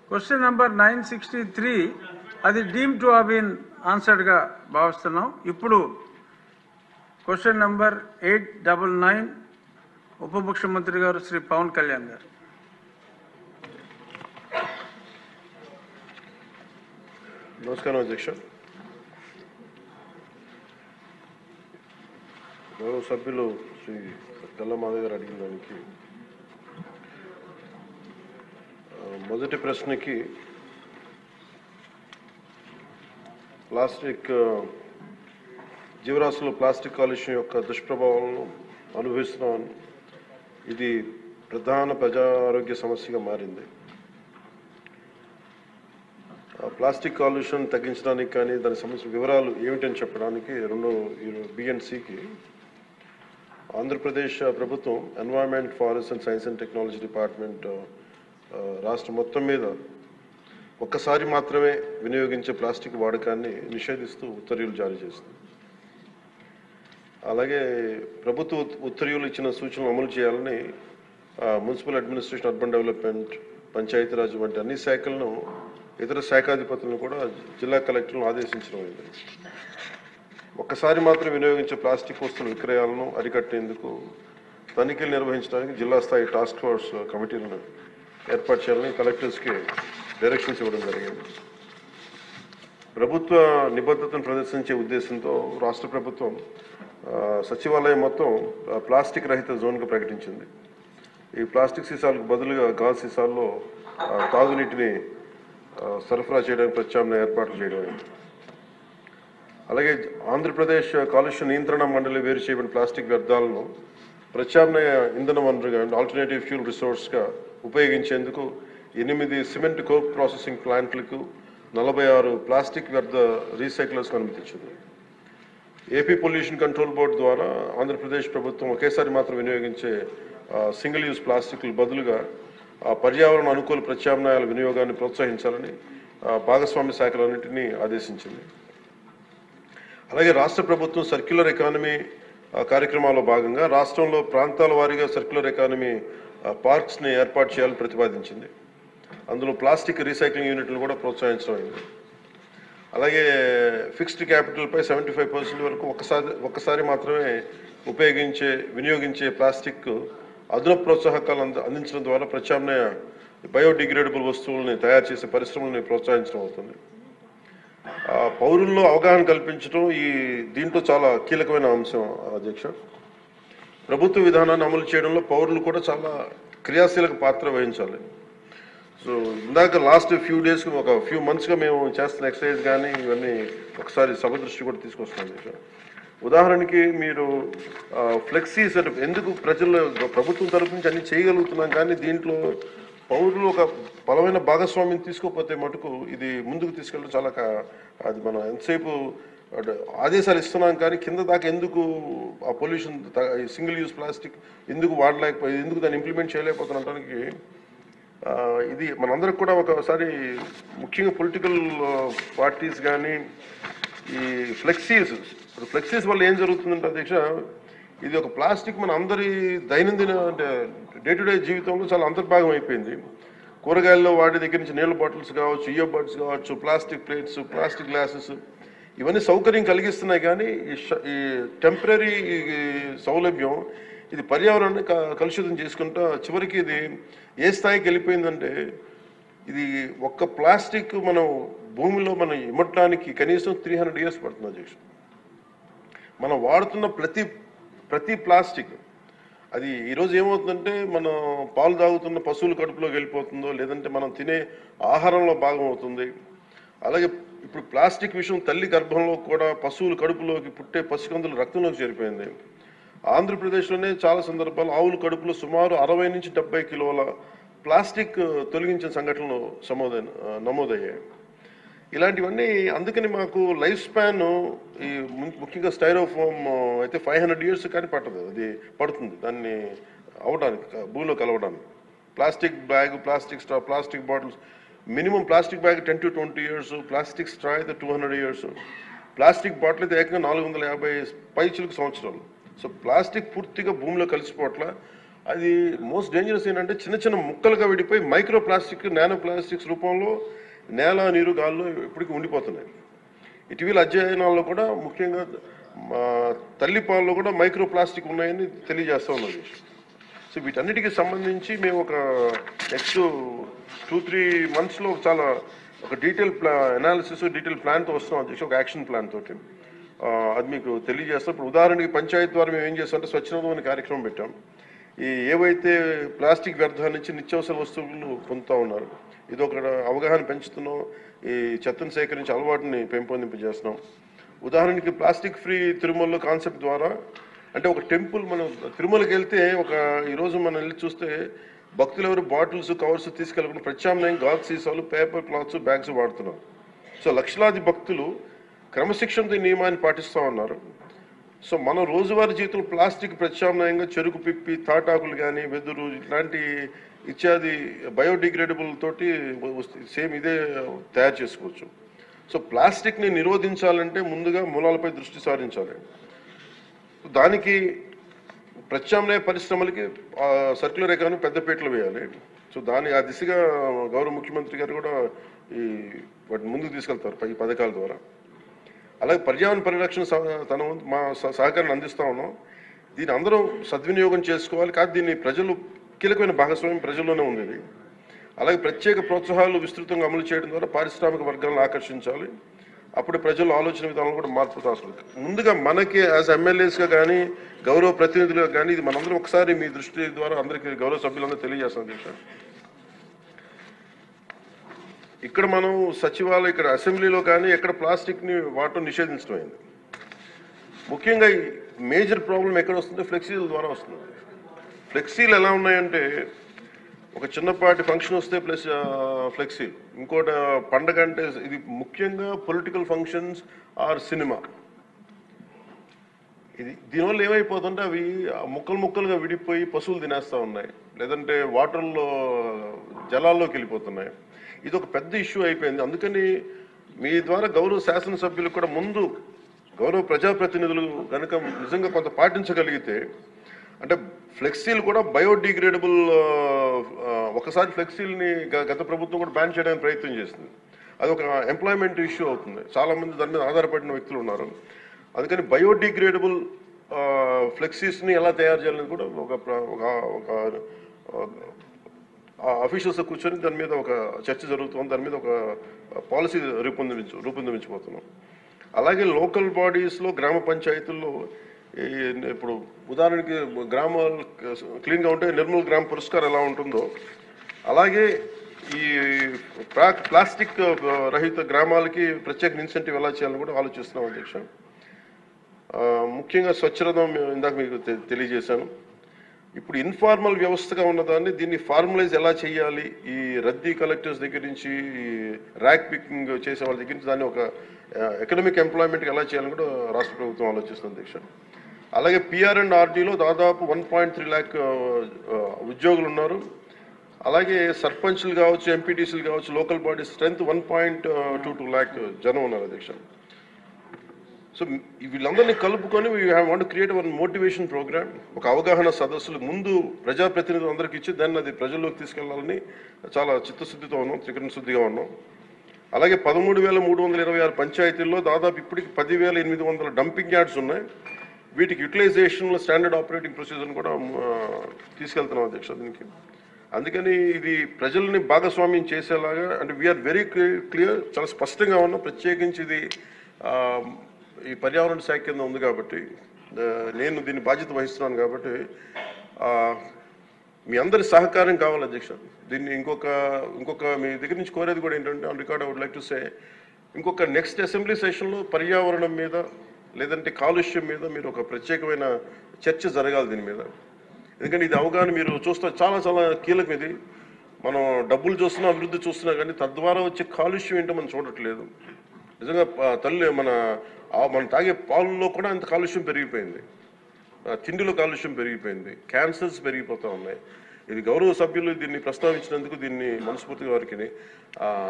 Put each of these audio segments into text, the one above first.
Question number 963 అది deem to have been ఆన్సర్డ్గా భావిస్తున్నాం. ఇప్పుడు క్వశ్చన్ నెంబర్ 899 ఉప ముఖ్యమంత్రి గారు శ్రీ పవన్ కళ్యాణ్ గారు. నమస్కారం అధ్యక్ష. గౌరవ సభ్యులు శ్రీ గల్లా మాధవ్ గారు అడిగిన దానికి మొదటి ప్రశ్నకి ప్లాస్టిక్ జీవరాశులు ప్లాస్టిక్ కాలుష్యం యొక్క దుష్ప్రభావాలను అనుభవిస్తున్నామని, ఇది ప్రధాన ప్రజా ఆరోగ్య సమస్యగా మారింది. ప్లాస్టిక్ కాలుష్యం తగ్గించడానికి కానీ దాని సమస్య వివరాలు ఏమిటని చెప్పడానికి BNCకి ఆంధ్రప్రదేశ్ ప్రభుత్వం environment, forest and science and technology department రాష్ట్రం మొత్తం మీద ఒక్కసారి మాత్రమే వినియోగించే ప్లాస్టిక్ వాడకాన్ని నిషేధిస్తూ ఉత్తర్వులు జారీ చేస్తుంది. అలాగే ప్రభుత్వ ఉత్తర్వులు ఇచ్చిన సూచనలు అమలు చేయాలని municipal administration, urban development, Panchayati Raj వంటి అన్ని శాఖలను, ఇతర శాఖాధిపతులను కూడా జిల్లా కలెక్టర్లను ఆదేశించడం అయింది. ఒక్కసారి మాత్రం వినియోగించే ప్లాస్టిక్ వస్తువుల విక్రయాలను అరికట్టేందుకు తనిఖీలు నిర్వహించడానికి జిల్లా స్థాయి టాస్క్ ఫోర్స్ కమిటీలను ఏర్పాటు చేయాలని కలెక్టర్స్కి డైరెక్షన్స్ ఇవ్వడం జరిగింది. ప్రభుత్వ నిబద్ధతను ప్రదర్శించే ఉద్దేశంతో రాష్ట్ర ప్రభుత్వం సచివాలయం మొత్తం ప్లాస్టిక్ రహిత జోన్గా ప్రకటించింది. ఈ ప్లాస్టిక్ సీసాలకు బదులుగా గాజు సీసాల్లో తాగునీటిని సరఫరా చేయడానికి ప్రత్యామ్నాయ ఏర్పాట్లు చేయడం అయింది. అలాగే ఆంధ్రప్రదేశ్ కాలుష్య నియంత్రణ మండలి వేరు చేయబడిన ప్లాస్టిక్ వ్యర్థాలను ప్రత్యామ్నాయ ఇంధన వనరుగా, ఆల్టర్నేటివ్ ఫ్యూల్ రిసోర్స్గా ఉపయోగించేందుకు 8 సిమెంట్ కోక్ ప్రాసెసింగ్ ప్లాంట్లకు 46 ప్లాస్టిక్ వ్యర్థ రీసైక్లర్స్కు అనుమతించింది. ఏపీ పొల్యూషన్ కంట్రోల్ బోర్డు ద్వారా ఆంధ్రప్రదేశ్ ప్రభుత్వం ఒకేసారి మాత్రం వినియోగించే సింగిల్ యూజ్ ప్లాస్టిక్లు బదులుగా పర్యావరణ అనుకూల ప్రత్యామ్నాయాల వినియోగాన్ని ప్రోత్సహించాలని భాగస్వామ్య శాఖలన్నింటినీ ఆదేశించింది. అలాగే రాష్ట్ర ప్రభుత్వం సర్క్యులర్ ఎకానమీ కార్యక్రమాల్లో భాగంగా రాష్ట్రంలో ప్రాంతాల వారీగా సర్క్యులర్ ఎకానమీ పార్క్స్ని ఏర్పాటు చేయాలని ప్రతిపాదించింది. అందులో ప్లాస్టిక్ రీసైక్లింగ్ యూనిట్లు కూడా ప్రోత్సహించడం అయింది. అలాగే ఫిక్స్డ్ క్యాపిటల్పై 75% వరకు ఒక్కసారి మాత్రమే వినియోగించే ప్లాస్టిక్ అదనపు ప్రోత్సాహకాలు అందించడం ద్వారా ప్రత్యామ్నాయ బయోడిగ్రేడబుల్ వస్తువుల్ని తయారు చేసే పరిశ్రమల్ని ప్రోత్సహించడం అవుతుంది. పౌరుల్లో అవగాహన కల్పించడం దీంట్లో చాలా కీలకమైన అంశం అధ్యక్ష. ప్రభుత్వ విధానాన్ని అమలు చేయడంలో పౌరులు కూడా చాలా క్రియాశీలక పాత్ర వహించాలి. సో ఇందాక లాస్ట్ ఫ్యూ మంత్స్గా మేము చేస్తున్న ఎక్సర్సైజ్ కానీ ఇవన్నీ ఒకసారి సభ దృష్టి కూడా తీసుకొస్తున్నాం అధ్యక్ష. ఉదాహరణకి మీరు ఫ్లెక్సీస్ అంటే ఎందుకు ప్రభుత్వం తరఫు నుంచి అన్ని చేయగలుగుతున్నాం, కానీ దీంట్లో పౌరులు ఒక బలమైన భాగస్వామ్యం తీసుకోకపోతే మటుకు ఇది ముందుకు తీసుకెళ్ళడం చాలా అది మనం ఎంతసేపు ఆదేశాలు ఇస్తున్నాం కానీ కింద దాకా ఎందుకు ఆ పొల్యూషన్ సింగిల్ యూజ్ ప్లాస్టిక్ ఎందుకు వాడలేకపోయి, ఎందుకు దాన్ని ఇంప్లిమెంట్ చేయలేకపోతున్నటానికి ఇది మనందరికి కూడా ఒకసారి ముఖ్యంగా పొలిటికల్ పార్టీస్ కానీ ఈ ఫ్లెక్సీస్ వల్ల ఏం జరుగుతుందంటే అధ్యక్ష, ఇది ఒక ప్లాస్టిక్ మన అందరి దైనందిన అంటే డే టు డే జీవితంలో చాలా అంతర్భాగం అయిపోయింది. కూరగాయల్లో వాటి దగ్గర నుంచి నీళ్ళ బాటిల్స్ కావచ్చు, ఇయర్ బడ్స్ కావచ్చు, ప్లాస్టిక్ ప్లేట్స్, ప్లాస్టిక్ గ్లాసెస్ ఇవన్నీ సౌకర్యం కలిగిస్తున్నాయి. కానీ ఈ టెంపరీ సౌలభ్యం ఇది పర్యావరణాన్ని కలుషితం చేసుకుంటా చివరికి ఇది ఏ స్థాయికి వెళ్ళిపోయిందంటే ఇది ఒక్క ప్లాస్టిక్ మనం భూమిలో మనం ఇమ్మటానికి కనీసం 300 years పడుతుంది అధ్యక్ష. మనం వాడుతున్న ప్రతి ప్లాస్టిక్ అది ఈరోజు ఏమవుతుందంటే మనం పాలు తాగుతున్న పశువుల కడుపులోకి వెళ్ళిపోతుందో, లేదంటే మనం తినే ఆహారంలో భాగం అవుతుంది. అలాగే ఇప్పుడు ప్లాస్టిక్ విషయం తల్లి గర్భంలో కూడా పశువుల కడుపులోకి పుట్టే పసికందుల రక్తంలోకి చేరిపోయింది. ఆంధ్రప్రదేశ్లోనే చాలా సందర్భాలు ఆవుల కడుపులో సుమారు 60 నుంచి 70 కిలోల ప్లాస్టిక్ తొలగించిన సంఘటనలు నమోదయ్యాయి. ఇలాంటివన్నీ అందుకని మాకు లైఫ్ స్పాన్ ఈ ముఖ్యంగా స్టైరోఫోమ్ అయితే 500 years కానీ పట్టదు, అది పడుతుంది దాన్ని అవడానికి భూమిలో కలవడానికి. Plastic bag, plastic straw, plastic bottles minimum plastic bag 10 to 20 years, plastic straw అయితే 200 years, ప్లాస్టిక్ బాటిల్ అయితే ఏకంగా 450 పైచిలకు సంవత్సరాలు. సో ప్లాస్టిక్ పూర్తిగా భూమిలో కలిసిపోవట్ల అది మోస్ట్ డేంజరస్ ఏంటంటే చిన్న చిన్న ముక్కలుగా విడిపోయి మైక్రో ప్లాస్టిక్, నానో ప్లాస్టిక్స్ రూపంలో నేల, నీరు, గాల్లో ఇప్పటికీ ఉండిపోతున్నాయి. ఇటీవల అధ్యయనాల్లో కూడా ముఖ్యంగా తల్లిపాలలో కూడా మైక్రో ప్లాస్టిక్ ఉన్నాయని తెలియజేస్తూ ఉన్నది. సో వీటన్నిటికీ సంబంధించి మేము ఒక నెక్స్ట్ 2-3 monthsలో చాలా ఒక డీటెయిల్ అనాలిసిస్, డీటెయిల్ ప్లాన్తో వస్తున్నాం అధ్యక్ష, ఒక యాక్షన్ ప్లాన్ తోటి. అది మీకు తెలియజేస్తాం. ఇప్పుడు ఉదాహరణకి పంచాయతీ ద్వారా మేము ఏం చేస్తామంటే స్వచ్ఛందం అనే కార్యక్రమం పెట్టాం. ఈ ఏవైతే ప్లాస్టిక్ వ్యర్థాల నుంచి నిత్యావసర వస్తువులు పొందుతూ ఉన్నారు, ఇది ఒక అవగాహన పెంచుతున్నాం. ఈ చెత్తను సేకరించి అలవాటుని పెంపొందింపజేస్తున్నాం. ఉదాహరణకి ప్లాస్టిక్ ఫ్రీ తిరుమలలో కాన్సెప్ట్ ద్వారా, అంటే ఒక టెంపుల్, మనం తిరుమలకి వెళ్తే ఈరోజు మనం వెళ్ళి చూస్తే భక్తులు ఎవరు బాటిల్స్, కవర్స్ తీసుకెళ్ళకుండా ప్రత్యామ్నాయం గాజు సీసాలు, పేపర్ క్లాత్స్, బ్యాగ్స్ వాడుతున్నారు. సో లక్షలాది భక్తులు క్రమశిక్షణతో నియమాన్ని పాటిస్తూ ఉన్నారు. సో మన రోజువారీ జీవితంలో ప్లాస్టిక్ ప్రత్యామ్నాయంగా చెరుకు పిప్పి, తాటాకులు కానీ, వెదురు ఇట్లాంటి ఇత్యాది బయోడిగ్రేడబుల్ తోటి సేమ్ ఇదే తయారు చేసుకోవచ్చు. సో ప్లాస్టిక్ని నిరోధించాలంటే ముందుగా మూలాలపై దృష్టి సారించాలి. దానికి ప్రత్యామ్నాయ పరిశ్రమలకి సర్క్యులర్ ఎకానమీ పెద్దపీటలు వేయాలి. సో ఆ దిశగా గౌరవ ముఖ్యమంత్రి గారు కూడా వాటిని ముందుకు తీసుకెళ్తారు ఈ పథకాల ద్వారా. అలాగే పర్యావరణ పరిరక్షణ మా సహకారాన్ని అందిస్తూ ఉన్నాం. దీన్ని అందరూ సద్వినియోగం చేసుకోవాలి. కాదు, దీన్ని ప్రజలు కీలకమైన భాగస్వామ్యం ప్రజల్లోనే ఉంది ఇది. అలాగే ప్రత్యేక ప్రోత్సాహాలు విస్తృతంగా అమలు చేయడం ద్వారా పారిశ్రామిక వర్గాలను ఆకర్షించాలి. అప్పుడు ప్రజల ఆలోచన విధానంలో కూడా మార్పు రావాలి. ముందుగా మనకి యాజ్ ఎమ్మెల్యేస్గా కానీ, గౌరవ ప్రతినిధులుగా కానీ, ఇది మనందరం ఒకసారి మీ దృష్టి ద్వారా అందరికీ గౌరవ సభ్యులందరూ తెలియజేస్తాం అధ్యక్ష. ఇక్కడ మనం సచివాలయం, ఇక్కడ అసెంబ్లీలో కానీ ఎక్కడ ప్లాస్టిక్ని వాడటం నిషేధించడం అయింది. ముఖ్యంగా ఈ మేజర్ ప్రాబ్లం ఎక్కడ వస్తుందో ఫ్లెక్సీల ద్వారా వస్తుంది. ఫ్లెక్సీలు ఎలా ఉన్నాయంటే, ఒక చిన్నపాటి ఫంక్షన్ వస్తే ప్లస్ ఫ్లెక్సీలు, ఇంకోటి పండగ అంటే, ఇది ముఖ్యంగా పొలిటికల్ ఫంక్షన్స్ ఆర్ సినిమా. దీనివల్ల ఏమైపోతుంటే అవి ముక్కలుగా విడిపోయి పశువులు తినేస్తూ ఉన్నాయి, లేదంటే వాటర్లో జలాల్లోకి వెళ్ళిపోతున్నాయి. ఇది ఒక పెద్ద ఇష్యూ అయిపోయింది. అందుకని మీ ద్వారా గౌరవ శాసనసభ్యులు కూడా ముందు గౌరవ ప్రజాప్రతినిధులు కనుక నిజంగా కొంత పాటించగలిగితే, అంటే ఫ్లెక్సీలు కూడా బయోడిగ్రేడబుల్, ఒకసారి ఫ్లెక్సీల్ని గత ప్రభుత్వం కూడా బ్యాన్ చేయడానికి ప్రయత్నం చేసింది. అది ఒక ఎంప్లాయ్మెంట్ ఇష్యూ అవుతుంది. చాలామంది దాని మీద ఆధారపడిన వ్యక్తులు ఉన్నారు. అందుకని బయోడిగ్రేడబుల్ ఫ్లెక్సీస్ని ఎలా తయారు చేయాలని కూడా ఒక అఫీషియల్స్తో కూర్చొని దాని మీద ఒక చర్చ జరుగుతుంది. దాని మీద ఒక పాలసీ రూపొందించబోతున్నాం. అలాగే లోకల్ బాడీస్లో, గ్రామ పంచాయతీల్లో ఇప్పుడు ఉదాహరణకి గ్రామాలు క్లీన్గా ఉంటే నిర్మల్ గ్రామ పురస్కారం ఎలా ఉంటుందో, అలాగే ఈ ప్లాస్టిక్ రహిత గ్రామాలకి ప్రత్యేక ఇన్సెంటివ్ ఎలా చేయాలని కూడా ఆలోచిస్తున్నాం అధ్యక్ష. ముఖ్యంగా స్వచ్ఛరథం ఇందాక మీకు తెలియజేశాను. ఇప్పుడు ఇన్ఫార్మల్ వ్యవస్థగా ఉన్నదాన్ని దీన్ని ఫార్మలైజ్ ఎలా చేయాలి, ఈ రద్దీ కలెక్టర్స్ దగ్గర నుంచి, ఈ ర్యాక్ పికింగ్ చేసే వాళ్ళ దగ్గర నుంచి దాన్ని ఒక ఎకనామిక్ ఎంప్లాయ్మెంట్కి ఎలా చేయాలని కూడా రాష్ట్ర ప్రభుత్వం ఆలోచిస్తుంది అధ్యక్ష. అలాగే PR&RDలో దాదాపు 1.3 lakh ఉద్యోగులు ఉన్నారు. అలాగే సర్పంచ్లు కావచ్చు, ఎంపీటీసీలు కావచ్చు, లోకల్ బాడీ స్ట్రెంత్ 1.22 lakh జనం ఉన్నారు అధ్యక్ష. సో వీళ్ళందరినీ కలుపుకొని we want to create one motivation program, ఒక అవగాహన సదస్సులు ముందు ప్రజాప్రతినిధులు అందరికీ ఇచ్చి దాన్ని అది ప్రజల్లోకి తీసుకెళ్లాలని చాలా చిత్తశుద్ధితో ఉన్నాం, త్రికరణ శుద్ధిగా ఉన్నాం. అలాగే 13,326 పంచాయతీల్లో దాదాపు ఇప్పటికి 10,800 డంపింగ్ యార్డ్స్ ఉన్నాయి. వీటికి యూటిలైజేషన్లో స్టాండర్డ్ ఆపరేటింగ్ ప్రొసీజర్ని కూడా తీసుకెళ్తున్నాం అధ్యక్ష దీనికి. అందుకని ఇది ప్రజల్ని భాగస్వామ్యం చేసేలాగా, అంటే వీఆర్ వెరీ క్లియర్, చాలా స్పష్టంగా ఉన్నాం. ప్రత్యేకించి ఇది ఈ పర్యావరణ శాఖ కింద ఉంది కాబట్టి, నేను దీన్ని బాధ్యత వహిస్తున్నాను కాబట్టి మీ అందరి సహకారం కావాలి అధ్యక్ష. దీన్ని ఇంకొక మీ దగ్గర నుంచి కోరేది కూడా ఏంటంటే, on record I would like to say, ఇంకొక నెక్స్ట్ అసెంబ్లీ సెషన్లో పర్యావరణం మీద లేదంటే కాలుష్యం మీద మీరు ఒక ప్రత్యేకమైన చర్చ జరగాలి దీని మీద. ఎందుకంటే ఇది అవగాహన మీరు చూస్తే చాలా చాలా కీలకం. ఇది మనం డబ్బులు చూస్తున్నా, అభివృద్ధి చూస్తున్నా, కానీ తద్వారా వచ్చే కాలుష్యం ఏంటో మనం చూడట్లేదు. నిజంగా మనం తాగే పాలలో కూడా అంత కాలుష్యం పెరిగిపోయింది, తిండిలో కాలుష్యం పెరిగిపోయింది, క్యాన్సర్స్ పెరిగిపోతూ ఉన్నాయి. ఇది గౌరవ సభ్యులు దీన్ని ప్రస్తావించినందుకు దీన్ని మనస్ఫూర్తిగా వారికి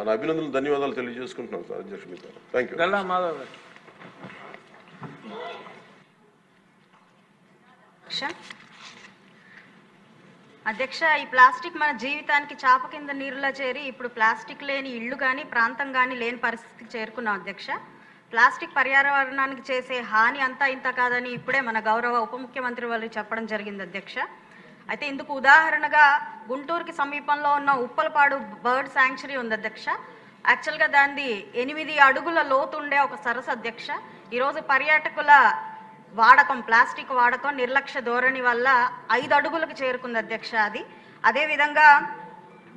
నా అభినందనలు, ధన్యవాదాలు తెలియజేసుకుంటున్నాను సార్ అధ్యక్ష మీకు. Thank you. గల్లా మాధవ్ గారు. అధ్యక్ష, ఈ ప్లాస్టిక్ మన జీవితానికి చాప కింద నీరులా చేరి ఇప్పుడు ప్లాస్టిక్ లేని ఇళ్ళు కానీ ప్రాంతం కానీ లేని పరిస్థితికి చేరుకున్నాం అధ్యక్ష. ప్లాస్టిక్ పర్యావరణానికి చేసే హాని అంతా ఇంత కాదని ఇప్పుడే మన గౌరవ ఉప ముఖ్యమంత్రి వాళ్ళు చెప్పడం జరిగింది అధ్యక్ష. అయితే ఇందుకు ఉదాహరణగా గుంటూరుకి సమీపంలో ఉన్న ఉప్పలపాడు బర్డ్ శాంక్చురీ ఉంది అధ్యక్ష. యాక్చువల్గా దాన్ని 8 అడుగుల లోతు ఉండే ఒక సరస్సు అధ్యక్ష. ఈరోజు పర్యాటకుల వాడకం, ప్లాస్టిక్ వాడకం నిర్లక్ష్య ధోరణి వల్ల 5 అడుగులకు చేరుకుంది అధ్యక్ష. అదేవిధంగా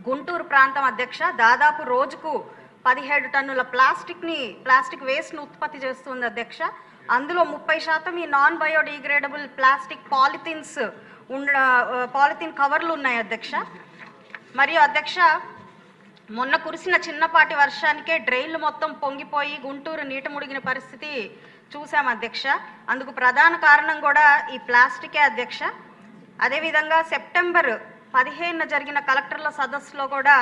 గుంటూరు ప్రాంతం అధ్యక్ష దాదాపు రోజుకు 17 టన్నుల ప్లాస్టిక్ వేస్ట్ను ఉత్పత్తి చేస్తుంది అధ్యక్ష. అందులో 30% ఈ నాన్ బయోడిగ్రేడబుల్ ప్లాస్టిక్ పాలిథిన్ కవర్లు ఉన్నాయి అధ్యక్ష. మరియు అధ్యక్ష, మొన్న కురిసిన చిన్నపాటి వర్షానికే డ్రైన్లు మొత్తం పొంగిపోయి గుంటూరు నీట ముడిగిన పరిస్థితి చూసాం అధ్యక్ష. అందుకు ప్రధాన కారణం కూడా ఈ ప్లాస్టికే అధ్యక్ష. అదేవిధంగా సెప్టెంబర్ 15న జరిగిన కలెక్టర్ల సదస్సులో కూడా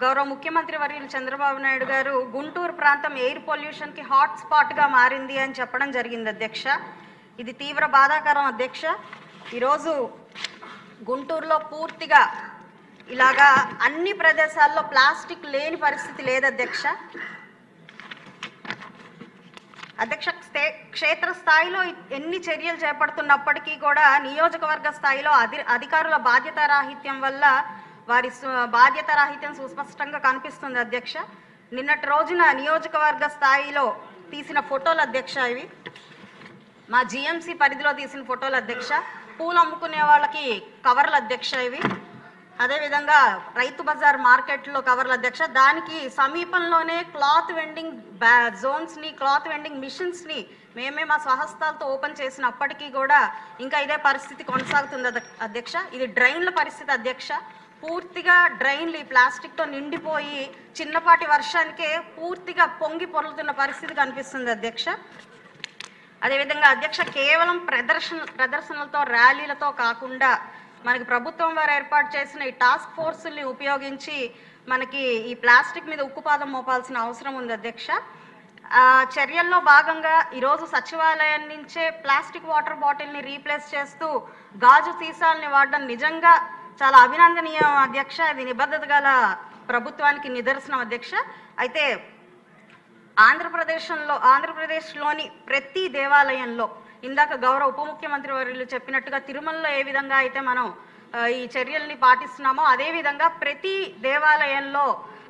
గౌరవ ముఖ్యమంత్రి వర్యులు చంద్రబాబు నాయుడు గారు గుంటూరు ప్రాంతం ఎయిర్ పొల్యూషన్కి హాట్ స్పాట్గా మారింది అని చెప్పడం జరిగింది అధ్యక్ష. ఇది తీవ్ర బాధాకరం అధ్యక్ష. ఈరోజు గుంటూరులో పూర్తిగా ఇలాగా అన్ని ప్రదేశాల్లో ప్లాస్టిక్ లేని పరిస్థితి లేదు అధ్యక్ష. క్షేత్ర స్థాయిలో ఎన్ని చర్యలు చేపడుతున్నప్పటికీ కూడా నియోజకవర్గ స్థాయిలో అధికారుల బాధ్యతారాహిత్యం వల్ల వారి బాధ్యతారాహిత్యం సుస్పష్టంగా కనిపిస్తుంది అధ్యక్ష. నిన్నటి రోజున నియోజకవర్గ స్థాయిలో తీసిన ఫోటోలు అధ్యక్ష, ఇవి మా జిఎంసి పరిధిలో తీసిన ఫోటోలు అధ్యక్ష. పూలు అమ్ముకునే వాళ్ళకి కవర్లు అధ్యక్ష ఇవి. అదేవిధంగా రైతు బజార్ మార్కెట్లో కవర్లు అధ్యక్ష. దానికి సమీపంలోనే క్లాత్ వెండింగ్ జోన్స్ని, క్లాత్ వెండింగ్ మిషన్స్ని మేమే మా స్వహస్తాలతో ఓపెన్ చేసినప్పటికీ కూడా ఇంకా ఇదే పరిస్థితి కొనసాగుతుంది అధ్యక్ష. ఇది డ్రైన్ల పరిస్థితి అధ్యక్ష. పూర్తిగా డ్రైన్లు ఈ ప్లాస్టిక్తో నిండిపోయి చిన్నపాటి వర్షానికే పూర్తిగా పొంగి పొర్లుతున్న పరిస్థితి కనిపిస్తుంది అధ్యక్ష. అదేవిధంగా అధ్యక్ష, కేవలం ప్రదర్శనలతో ర్యాలీలతో కాకుండా మనకి ప్రభుత్వం వారు ఏర్పాటు చేసిన ఈ టాస్క్ ఫోర్సుల్ని ఉపయోగించి మనకి ఈ ప్లాస్టిక్ మీద ఉక్కుపాదం మోపాల్సిన అవసరం ఉంది అధ్యక్ష. చర్యల్లో భాగంగా ఈరోజు సచివాలయం నుంచే ప్లాస్టిక్ వాటర్ బాటిల్ని రీప్లేస్ చేస్తూ గాజు సీసాలని వాడడం నిజంగా చాలా అభినందనీయం అధ్యక్ష. ఇది నిబద్ధత గల ప్రభుత్వానికి నిదర్శనం అధ్యక్ష. అయితే ఆంధ్రప్రదేశ్లోని ప్రతి దేవాలయంలో ఇందాక గౌరవ ఉప ముఖ్యమంత్రి వర్యులు చెప్పినట్టుగా తిరుమలలో ఏ విధంగా అయితే మనం ఈ చర్యల్ని పాటిస్తున్నామో అదేవిధంగా ప్రతి దేవాలయంలో,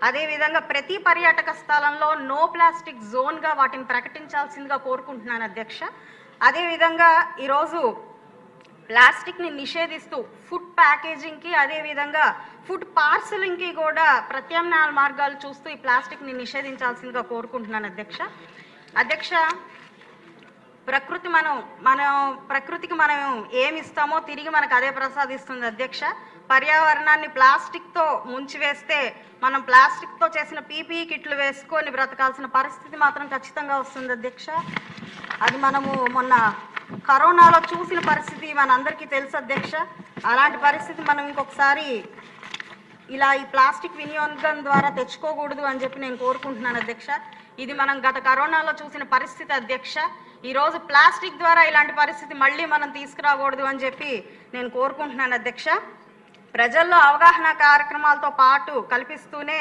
అదేవిధంగా ప్రతి పర్యాటక స్థలంలో నో ప్లాస్టిక్ జోన్గా వాటిని ప్రకటించాల్సిందిగా కోరుకుంటున్నాను అధ్యక్ష. అదేవిధంగా ఈరోజు ప్లాస్టిక్ని నిషేధిస్తూ ఫుడ్ ప్యాకేజింగ్కి, అదేవిధంగా ఫుడ్ పార్సలింగ్కి కూడా ప్రత్యామ్నాయ మార్గాలు చూస్తూ ఈ ప్లాస్టిక్ని నిషేధించాల్సిందిగా కోరుకుంటున్నాను అధ్యక్ష. ప్రకృతికి మనం ఏమి ఇస్తామో తిరిగి మనకు అదే ప్రసాదిస్తుంది అధ్యక్ష. పర్యావరణాన్ని ప్లాస్టిక్తో ముంచివేస్తే మనం ప్లాస్టిక్తో చేసిన పీపీఈ కిట్లు వేసుకొని బ్రతకాల్సిన పరిస్థితి మాత్రం ఖచ్చితంగా వస్తుంది అధ్యక్ష. అది మనము మొన్న కరోనాలో చూసిన పరిస్థితి మనందరికీ తెలుసు అధ్యక్ష. అలాంటి పరిస్థితి మనం ఇంకొకసారి ఇలా ఈ ప్లాస్టిక్ వినియోగం ద్వారా తెచ్చుకోకూడదు అని చెప్పి నేను కోరుకుంటున్నాను అధ్యక్ష. ఇది మనం గత కరోనాలో చూసిన పరిస్థితి అధ్యక్ష. ఈరోజు ప్లాస్టిక్ ద్వారా ఇలాంటి పరిస్థితి మళ్ళీ మనం తీసుకురాకూడదు అని చెప్పి నేను కోరుకుంటున్నాను అధ్యక్ష. ప్రజల్లో అవగాహన కార్యక్రమాలతో పాటు కల్పిస్తూనే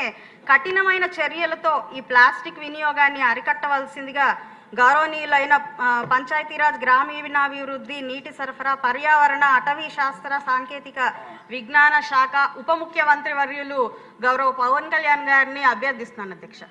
కఠినమైన చర్యలతో ఈ ప్లాస్టిక్ వినియోగాన్ని అరికట్టవలసిందిగా గౌరవనీయులైన పంచాయతీరాజ్, గ్రామీణాభివృద్ధి, నీటి సరఫరా, పర్యావరణ, అటవీ శాస్త్ర, సాంకేతిక విజ్ఞాన శాఖ ఉప ముఖ్యమంత్రి వర్యులు గౌరవ పవన్ కళ్యాణ్ గారిని అభ్యర్థిస్తున్నాను అధ్యక్ష.